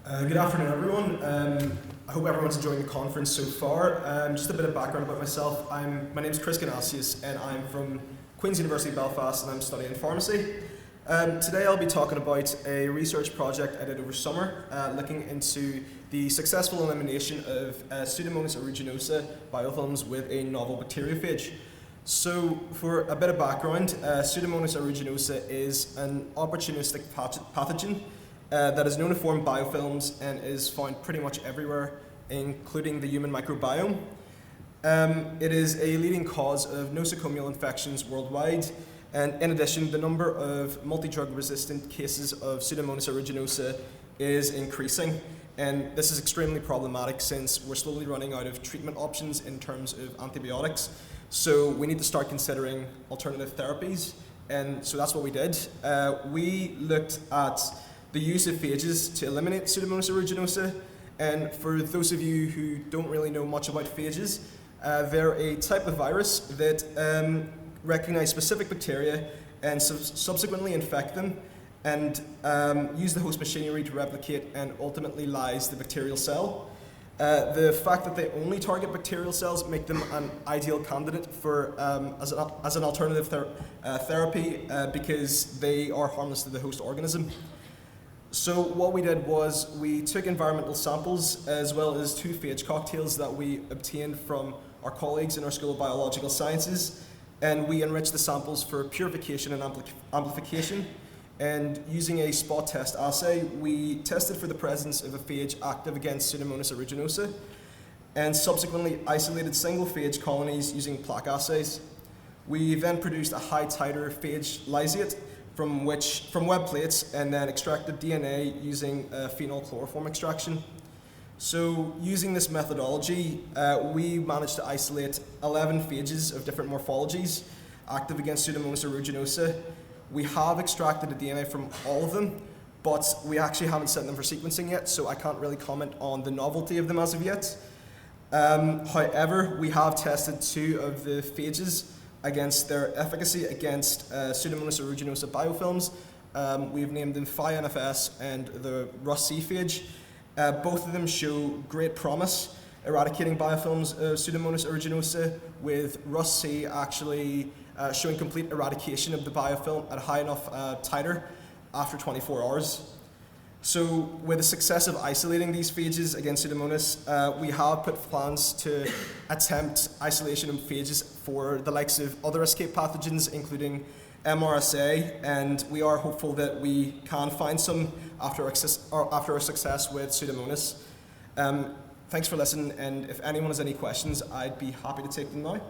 Good afternoon, everyone. I hope everyone's enjoying the conference so far. Just a bit of background about myself. My name is Ganacias, and I'm from Queen's University Belfast, and I'm studying pharmacy. Today I'll be talking about a research project I did over summer, looking into the successful elimination of Pseudomonas aeruginosa biofilms with a novel bacteriophage. So, for a bit of background, Pseudomonas aeruginosa is an opportunistic pathogen that is known to form biofilms and is found pretty much everywhere, including the human microbiome. It is a leading cause of nosocomial infections worldwide, and in addition, the number of multi-drug resistant cases of Pseudomonas aeruginosa is increasing, and this is extremely problematic since we're slowly running out of treatment options in terms of antibiotics. So we need to start considering alternative therapies, and so that's what we did. We looked at the use of phages to eliminate Pseudomonas aeruginosa, and for those of you who don't really know much about phages, they're a type of virus that recognize specific bacteria and subsequently infect them and use the host machinery to replicate and ultimately lyse the bacterial cell. The fact that they only target bacterial cells make them an ideal candidate for as an alternative therapy because they are harmless to the host organism. So what we did was we took environmental samples as well as 2 phage cocktails that we obtained from our colleagues in our School of Biological Sciences, and we enriched the samples for purification and amplification. And using a spot test assay, we tested for the presence of a phage active against Pseudomonas aeruginosa, and subsequently isolated single phage colonies using plaque assays. We then produced a high titer phage lysate from web plates and then extracted DNA using phenol chloroform extraction. So using this methodology, we managed to isolate 11 phages of different morphologies active against Pseudomonas aeruginosa. We have extracted the DNA from all of them, but we actually haven't sent them for sequencing yet, so I can't really comment on the novelty of them as of yet. However, we have tested 2 of the phages against their efficacy against Pseudomonas aeruginosa biofilms. We've named them Phi-NFS and the Rus-C phage. Both of them show great promise eradicating biofilms of Pseudomonas aeruginosa, with Rus-C actually showing complete eradication of the biofilm at a high enough titer after 24 hours. So with the success of isolating these phages against Pseudomonas, we have put plans to attempt isolation of phages for the likes of other escape pathogens, including MRSA, and we are hopeful that we can find some after our success with Pseudomonas. Thanks for listening, and if anyone has any questions, I'd be happy to take them now.